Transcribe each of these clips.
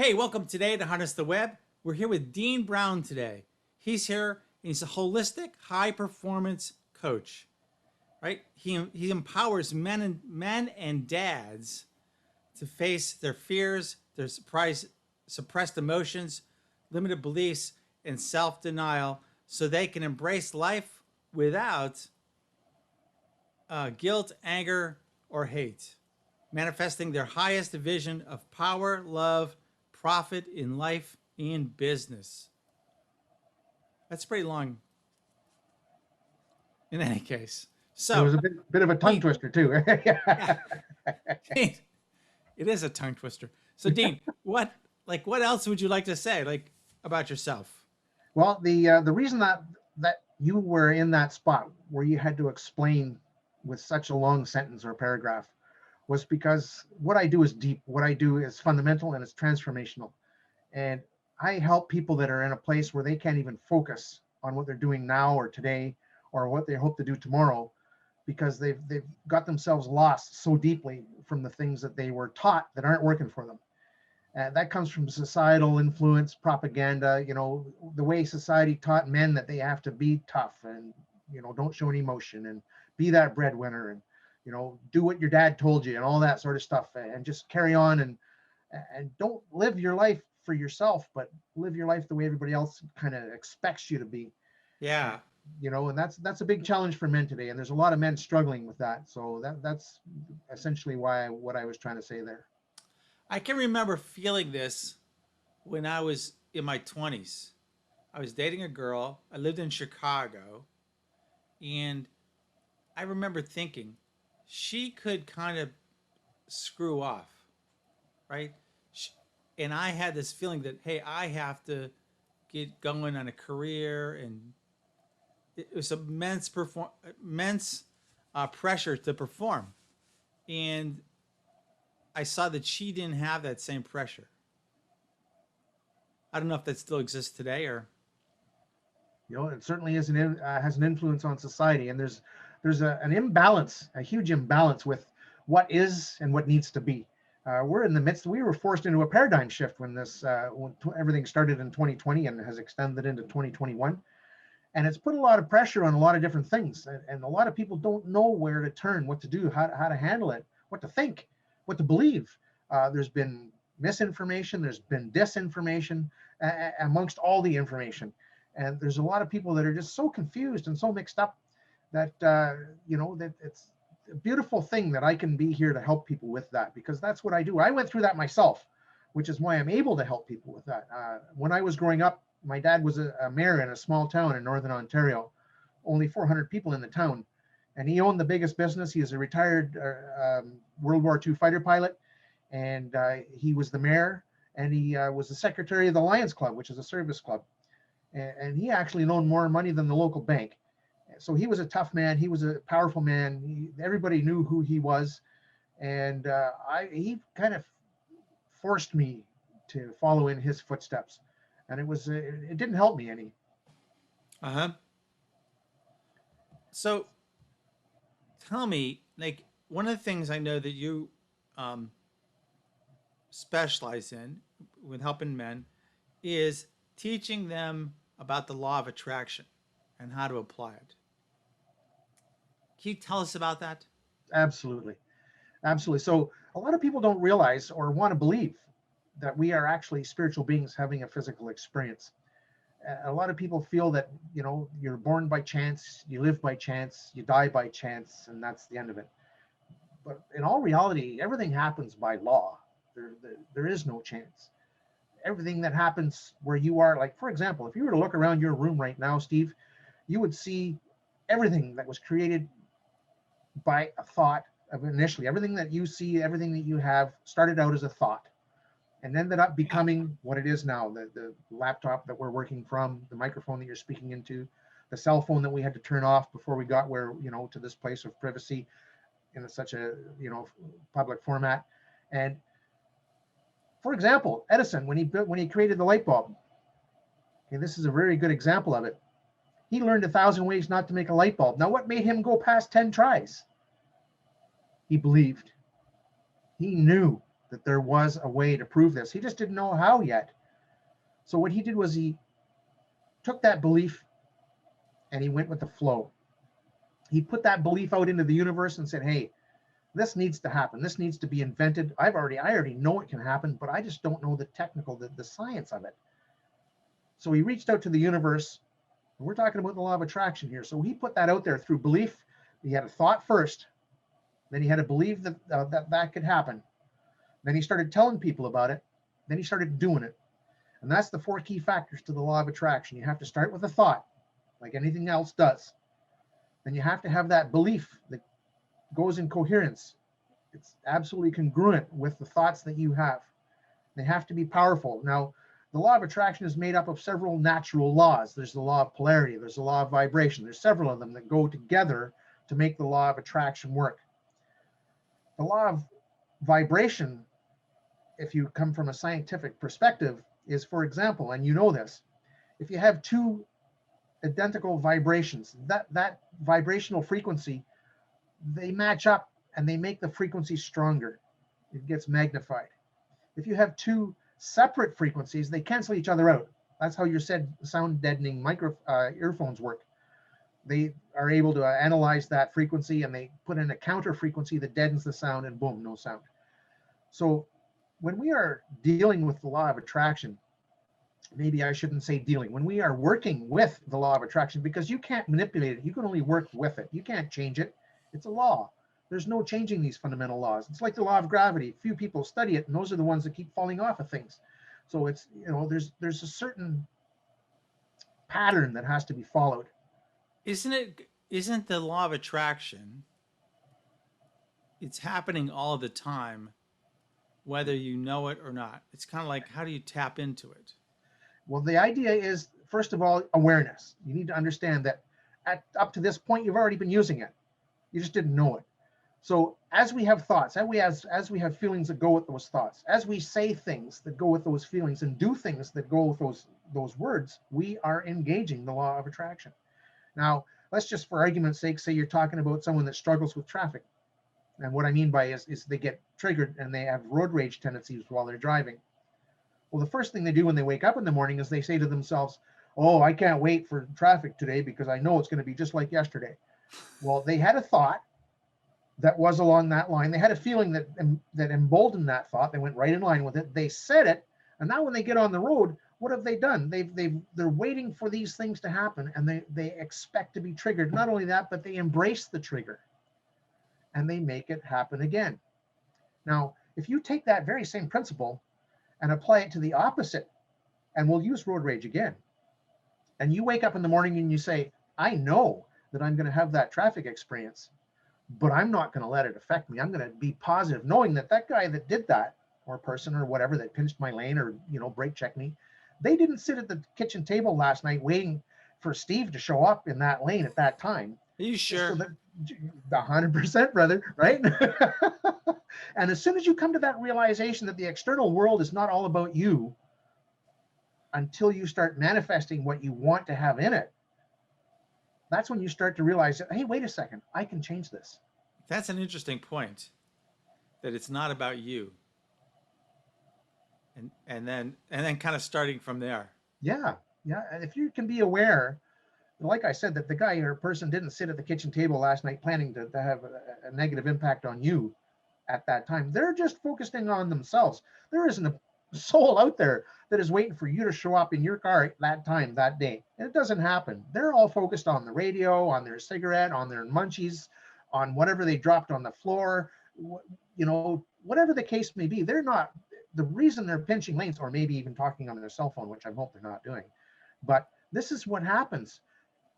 Hey, welcome today to Harness the Web. We're here with Dean Brown today. He's here. He's a holistic, high-performance coach, right? He empowers men and dads to face their fears, their suppressed emotions, limited beliefs, and self-denial, so they can embrace life without guilt, anger, or hate, manifesting their highest vision of power, love, profit in life and business. That's pretty long in any case. It So, was a bit of a tongue Dean, twister too. yeah, Dean, it is a tongue twister. So, Dean, what else would you like to say, about yourself? Well, the reason that you were in that spot where you had to explain with such a long sentence or paragraph was because what I do is deep. What I do is fundamental and it's transformational. And I help people that are in a place where they can't even focus on what they're doing now or today or what they hope to do tomorrow because they've got themselves lost so deeply from the things that they were taught that aren't working for them. That comes from societal influence, propaganda, the way society taught men that they have to be tough and, don't show any emotion and be that breadwinner and, do what your dad told you and all that sort of stuff and just carry on and don't live your life for yourself, but live your life the way everybody else kind of expects you to be. Yeah, And that's a big challenge for men today. And there's a lot of men struggling with that. So that's essentially what I was trying to say there. I can remember feeling this when I was in my 20s. I was dating a girl. I lived in Chicago. And I remember thinking she could kind of screw off, right? And I had this feeling that, hey, I have to get going on a career, and it was immense pressure to perform. And I saw that she didn't have that same pressure. I don't know if that still exists today or. It certainly has an influence on society, and there's an imbalance, a huge imbalance with what is and what needs to be. We're in the midst. We were forced into a paradigm shift when everything started in 2020 and has extended into 2021, and it's put a lot of pressure on a lot of different things, and a lot of people don't know where to turn, what to do, how to handle it, what to think, what to believe. There's been misinformation, there's been disinformation amongst all the information. And there's a lot of people that are just so confused and so mixed up that that it's a beautiful thing that I can be here to help people with that, because that's what I do. I went through that myself, which is why I'm able to help people with that. When I was growing up, my dad was a mayor in a small town in northern Ontario, only 400 people in the town, and he owned the biggest business. He is a retired World War II fighter pilot, and he was the mayor, and he was the secretary of the Lions Club, which is a service club. And he actually loaned more money than the local bank. So he was a tough man. He was a powerful man. Everybody knew who he was. And he kind of forced me to follow in his footsteps. And it didn't help me any. Uh huh. So tell me, one of the things I know that you um, specialize in with helping men is teaching them about the law of attraction and how to apply it. Can you tell us about that? Absolutely. Absolutely. So a lot of people don't realize or want to believe that we are actually spiritual beings having a physical experience. A lot of people feel that, you're born by chance, you live by chance, you die by chance, and that's the end of it. But in all reality, everything happens by law. There is no chance. Everything that happens where you are, like, for example, if you were to look around your room right now, Steve, you would see everything that was created by a thought of initially. Everything that you see, everything that you have started out as a thought and ended up Yeah. becoming what it is now. The laptop that we're working from, the microphone that you're speaking into, the cell phone that we had to turn off before we got to this place of privacy in such a, public format. And for example, Edison, when he created the light bulb, okay, this is a very good example of it. He learned 1,000 ways not to make a light bulb. Now, what made him go past 10 tries? He believed. He knew. that there was a way to prove this. He just didn't know how yet. So what he did was he took that belief and he went with the flow. He put that belief out into the universe and said, hey, this needs to happen. This needs to be invented. I already know it can happen, but I just don't know the science of it. So he reached out to the universe. And we're talking about the law of attraction here. So he put that out there through belief. He had a thought first. Then he had to believe that could happen. Then he started telling people about it. Then he started doing it. And that's the 4 key factors to the law of attraction. You have to start with a thought, like anything else does. Then you have to have that belief that goes in coherence. It's absolutely congruent with the thoughts that you have. They have to be powerful. Now, the law of attraction is made up of several natural laws. There's the law of polarity. There's the law of vibration. There's several of them that go together to make the law of attraction work. The law of vibration, if you come from a scientific perspective, is, for example, and you know this, if you have 2 identical vibrations, that vibrational frequency, they match up and they make the frequency stronger. It gets magnified. If you have 2 separate frequencies, they cancel each other out. That's how your sound deadening earphones work. They are able to analyze that frequency and they put in a counter frequency that deadens the sound, and boom, no sound. So when we are dealing with the law of attraction, maybe I shouldn't say dealing, when we are working with the law of attraction, because you can't manipulate it, you can only work with it. You can't change it. It's a law. There's no changing these fundamental laws. It's like the law of gravity. Few people study it, and those are the ones that keep falling off of things. So it's, there's a certain pattern that has to be followed. Isn't the law of attraction, it's happening all the time, whether you know it or not? It's kind of like, how do you tap into it? Well, the idea is, first of all, awareness. You need to understand that up to this point, you've already been using it. You just didn't know it. So as we have thoughts, as we have feelings that go with those thoughts, as we say things that go with those feelings and do things that go with those words, we are engaging the law of attraction. Now, let's just, for argument's sake, say you're talking about someone that struggles with traffic. And what I mean by is they get triggered and they have road rage tendencies while they're driving. Well, the first thing they do when they wake up in the morning is they say to themselves, oh, I can't wait for traffic today because I know it's going to be just like yesterday. Well, they had a thought that was along that line. They had a feeling that emboldened that thought. They went right in line with it. They said it. And now when they get on the road, what have they done? They're waiting for these things to happen, and they expect to be triggered. Not only that, but they embrace the trigger and they make it happen again. Now, if you take that very same principle and apply it to the opposite, and we'll use road rage again, and you wake up in the morning and you say, I know that I'm going to have that traffic experience, but I'm not going to let it affect me. I'm going to be positive, knowing that guy that did that, or person or whatever that pinched my lane or, brake checked me, they didn't sit at the kitchen table last night waiting for Steve to show up in that lane at that time. Are you sure? So 100%, brother, right? And as soon as you come to that realization that the external world is not all about you, until you start manifesting what you want to have in it, that's when you start to realize that, hey, wait a second, I can change this. That's an interesting point, that it's not about you. And then kind of starting from there. Yeah. And if you can be aware, like I said, that the guy or person didn't sit at the kitchen table last night planning to have a negative impact on you at that time. They're just focusing on themselves. There isn't a soul out there that is waiting for you to show up in your car at that time, that day. It doesn't happen. They're all focused on the radio, on their cigarette, on their munchies, on whatever they dropped on the floor, whatever the case may be. They're not, the reason they're pinching lanes, or maybe even talking on their cell phone, which I hope they're not doing. But this is what happens.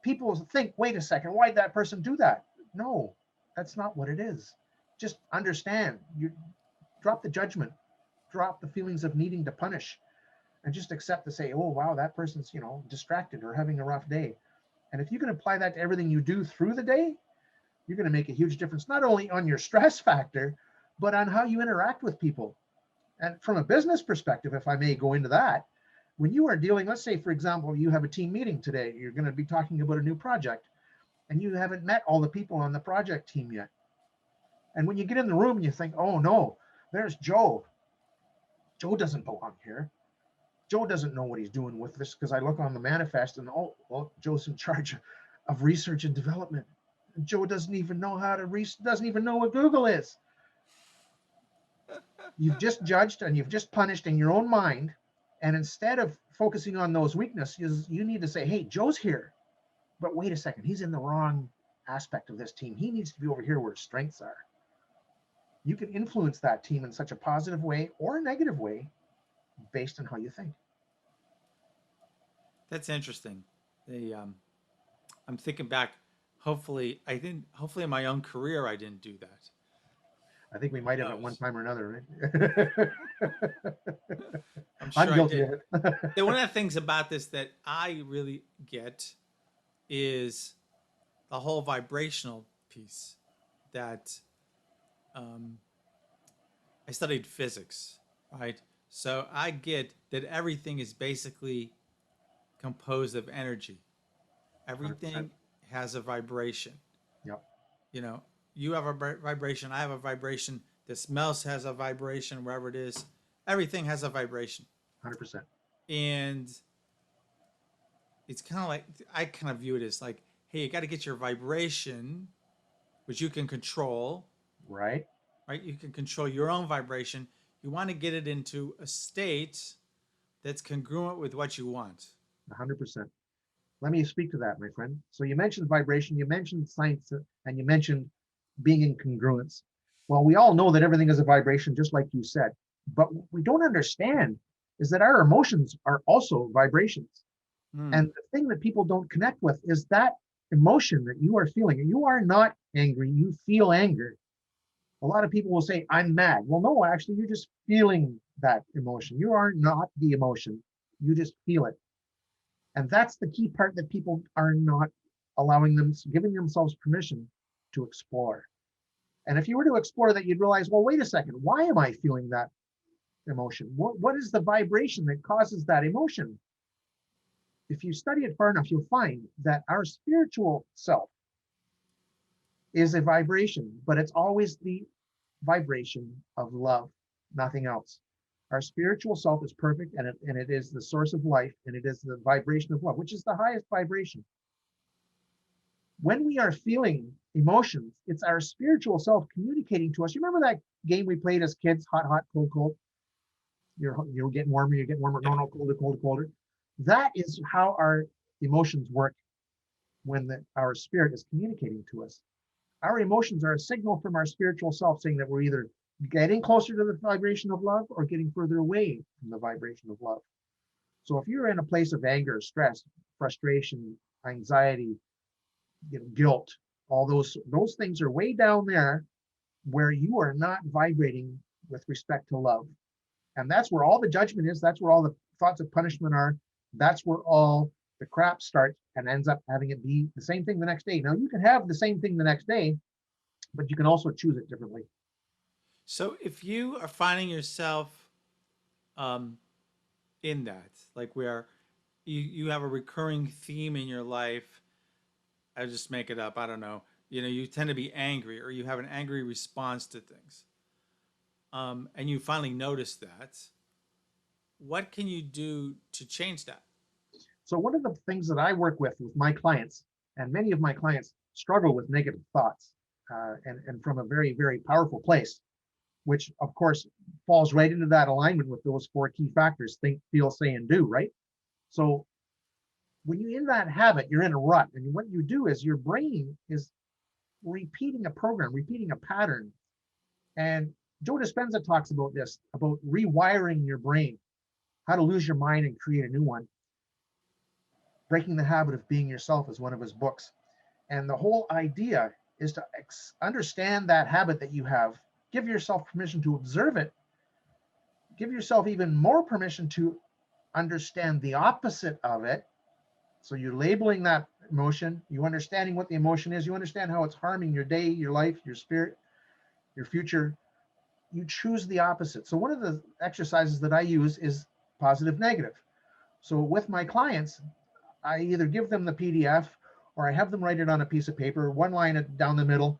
People think, wait a second, why'd that person do that? No, that's not what it is. Just understand. You drop the judgment, drop the feelings of needing to punish, and just accept to say, oh, wow, that person's, distracted or having a rough day. And if you can apply that to everything you do through the day, you're going to make a huge difference, not only on your stress factor, but on how you interact with people. And from a business perspective, if I may go into that, when you are dealing, let's say, for example, you have a team meeting today, you're going to be talking about a new project, and you haven't met all the people on the project team yet. And when you get in the room and you think, oh no, there's Joe. Joe doesn't belong here. Joe doesn't know what he's doing with this, because I look on the manifest and, oh, well, Joe's in charge of research and development. Joe doesn't even know how to doesn't even know what Google is. You've just judged and you've just punished in your own mind. And instead of focusing on those weaknesses, you need to say, hey, Joe's here. But wait a second, he's in the wrong aspect of this team. He needs to be over here where his strengths are. You can influence that team in such a positive way or a negative way based on how you think. That's interesting. The I'm thinking back. Hopefully, I didn't. Hopefully, in my own career, I didn't do that. I think we Who might have at one knows? time or another, right? I'm I'm sure I guilty did. of it. One of the things about this that I really get is the whole vibrational piece. That um, I studied physics, right? So I get that everything is basically composed of energy. 100%. Everything has a vibration. Yep. You know, you have a vibration, I have a vibration, this mouse has a vibration, wherever it is. Everything has a vibration. 100%. And it's kind of like, I kind of view it as like, hey, you got to get your vibration, which you can control, Right. right? You can control your own vibration. You want to get it into a state that's congruent with what you want. 100%. Let me speak to that, my friend. So you mentioned vibration, you mentioned science, and you mentioned being in congruence. Well, we all know that everything is a vibration, just like you said. But what we don't understand is that our emotions are also vibrations. Hmm. And the thing that people don't connect with is that emotion that you are feeling. You are not angry, you feel anger. A lot of people will say, I'm mad. Well, no, actually, you're just feeling that emotion. You are not the emotion, you just feel it. And that's the key part that people are not allowing them, giving themselves permission to explore. And if you were to explore that, you'd realize, well, wait a second, why am I feeling that emotion? What is the vibration that causes that emotion? If you study it far enough, you'll find that our spiritual self is a vibration, but it's always the vibration of love, nothing else. Our spiritual self is perfect, and it is the source of life, and it is the vibration of love, which is the highest vibration. When we are feeling emotions, it's our spiritual self communicating to us. You remember that game we played as kids, hot, hot, cold, cold? You're getting warmer, you're getting warmer. No, Yeah. no, colder, colder, colder. That is how our emotions work when our spirit is communicating to us. Our emotions are a signal from our spiritual self saying that we're either getting closer to the vibration of love or getting further away from the vibration of love. So if you're in a place of anger, stress, frustration, anxiety, guilt, all those things are way down there where you are not vibrating with respect to love. And that's where all the judgment is. That's where all the thoughts of punishment are. That's where all the crap starts and ends up having it be the same thing the next day. Now, you can have the same thing the next day, but you can also choose it differently. So if you are finding yourself um, in that, like where you have a recurring theme in your life, I just make it up, I don't know, you tend to be angry or you have an angry response to things, and you finally notice that, what can you do to change that? So one of the things that I work with my clients, and many of my clients struggle with negative thoughts, and from a very, very powerful place, which of course falls right into that alignment with those four key factors: think, feel, say, and do, right? So when you're in that habit, you're in a rut. And what you do is your brain is repeating a program, repeating a pattern. And Joe Dispenza talks about this, about rewiring your brain, how to lose your mind and create a new one. Breaking the Habit of Being Yourself is one of his books. And the whole idea is to understand that habit that you have, give yourself permission to observe it, give yourself even more permission to understand the opposite of it. So you're labeling that emotion, you understanding what the emotion is, you understand how it's harming your day, your life, your spirit, your future. You choose the opposite. So one of the exercises that I use is positive negative. So with my clients, I either give them the PDF or I have them write it on a piece of paper, one line down the middle,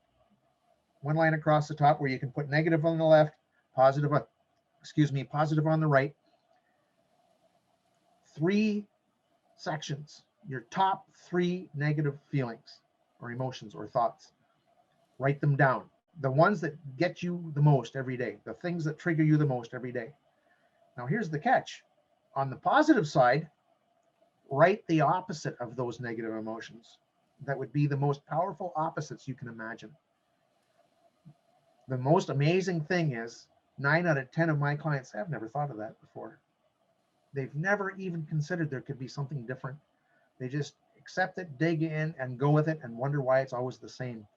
one line across the top where you can put negative on the left, positive excuse me, positive on the right, three sections, your top three negative feelings or emotions or thoughts. Write them down. The ones that get you the most every day, the things that trigger you the most every day. Now, here's the catch. On the positive side, write the opposite of those negative emotions. That would be the most powerful opposites you can imagine. The most amazing thing is 9 out of 10 of my clients have never thought of that before. They've never even considered there could be something different. They just accept it, dig in, and go with it and wonder why it's always the same.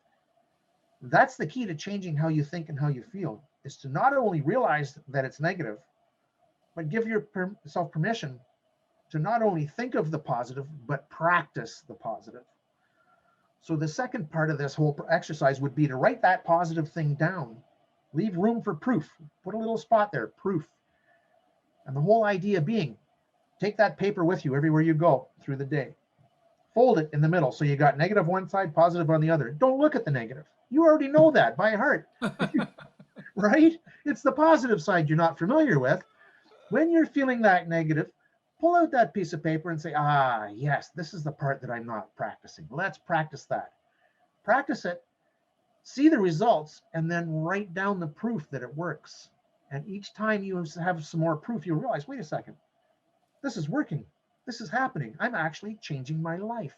That's the key to changing how you think and how you feel, is to not only realize that it's negative, but give yourself permission to not only think of the positive, but practice the positive. So the second part of this whole exercise would be to write that positive thing down. Leave room for proof. Put a little spot there, proof. And the whole idea being, take that paper with you everywhere you go through the day. Fold it in the middle. So you got negative one side, positive on the other. Don't look at the negative. You already know that by heart, right? It's the positive side you're not familiar with. When you're feeling that negative, pull out that piece of paper and say, yes, this is the part that I'm not practicing. Let's practice that. Practice it, see the results, and then write down the proof that it works. And each time you have some more proof, you'll realize, wait a second, this is working. This is happening. I'm actually changing my life.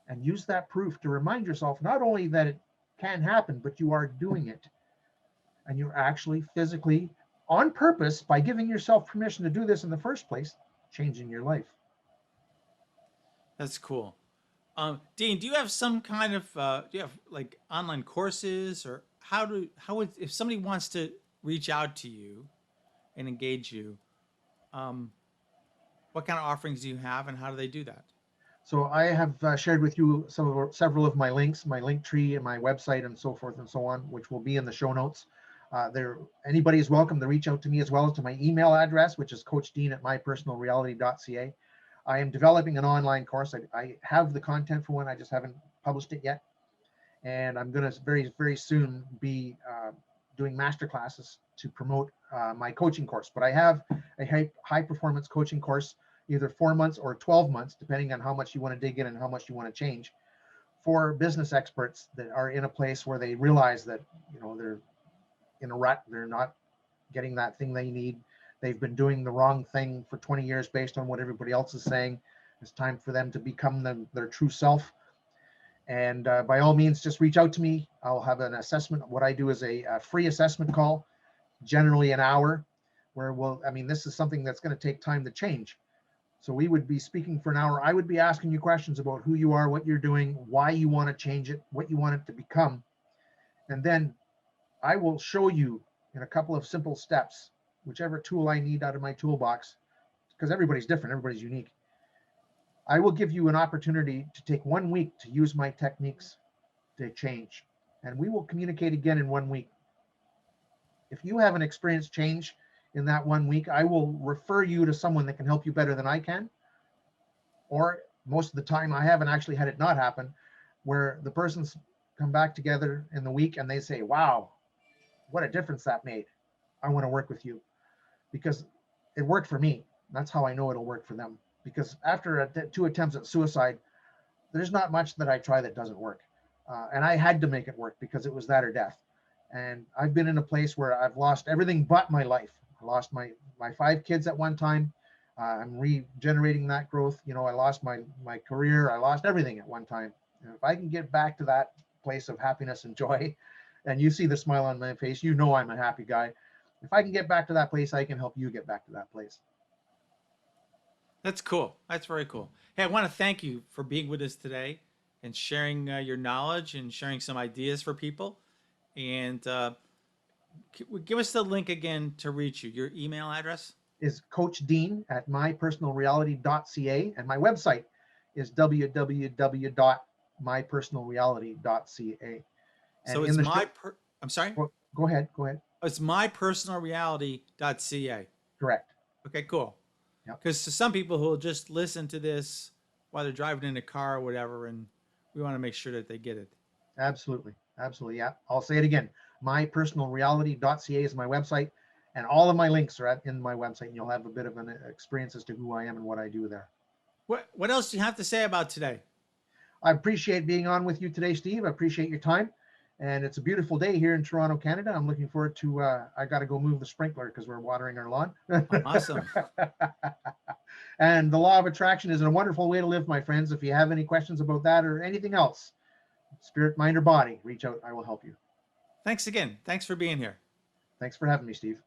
And use that proof to remind yourself not only that it can happen, but you are doing it. And you're actually physically, on purpose, by giving yourself permission to do this in the first place, changing your life. That's cool. Dean, do you have some kind of do you have like online courses, or how would, if somebody wants to reach out to you and engage you, um, what kind of offerings do you have, and how do they do that? So I have shared with you several of my links, my link tree and my website and so forth and so on, which will be in the show notes. Anybody is welcome to reach out to me, as well as to my email address, which is coachdean@mypersonalreality.ca. I am developing an online course. I have the content for one, I just haven't published it yet. And I'm going to very, very soon be doing master classes to promote my coaching course. But I have a high performance coaching course, either 4 months or 12 months, depending on how much you want to dig in and how much you want to change, for business experts that are in a place where they realize that, they're in a rut, they're not getting that thing they need. They've been doing the wrong thing for 20 years based on what everybody else is saying. It's time for them to become their true self. And by all means, just reach out to me. I'll have an assessment. What I do is a free assessment call, generally an hour, where this is something that's going to take time to change. So we would be speaking for an hour. I would be asking you questions about who you are, what you're doing, why you want to change it, what you want it to become. And then I will show you in a couple of simple steps, whichever tool I need out of my toolbox, because everybody's different, everybody's unique. I will give you an opportunity to take 1 week to use my techniques to change. And we will communicate again in 1 week. If you haven't experienced change in that 1 week, I will refer you to someone that can help you better than I can. Or most of the time, I haven't actually had it not happen, where the person's come back together in the week and they say, wow, what a difference that made. I want to work with you, because it worked for me. That's how I know it'll work for them. Because after 2 attempts at suicide, there's not much that I try that doesn't work. And I had to make it work because it was that or death. And I've been in a place where I've lost everything but my life. I lost my 5 kids at one time. I'm regenerating that growth. I lost my career. I lost everything at one time. And if I can get back to that place of happiness and joy, and you see the smile on my face, I'm a happy guy. If I can get back to that place, I can help you get back to that place. That's cool. That's very cool. Hey, I want to thank you for being with us today and sharing your knowledge and sharing some ideas for people. And give us the link again to reach you. Your email address is coachdean@mypersonalreality.ca, and my website is www.mypersonalreality.ca. And so in it's the show, I'm sorry. Go ahead. It's mypersonalreality.ca. Correct. Okay, cool. Yep. Because to some people who will just listen to this while they're driving in a car or whatever, and we want to make sure that they get it. Absolutely. Yeah. I'll say it again. Mypersonalreality.ca is my website. And all of my links are in my website, and you'll have a bit of an experience as to who I am and what I do there. What else do you have to say about today? I appreciate being on with you today, Steve. I appreciate your time. And it's a beautiful day here in Toronto, Canada. I'm looking forward to, I got to go move the sprinkler because we're watering our lawn. Awesome. And the law of attraction is a wonderful way to live, my friends. If you have any questions about that or anything else, spirit, mind, or body, reach out. I will help you. Thanks again. Thanks for being here. Thanks for having me, Steve.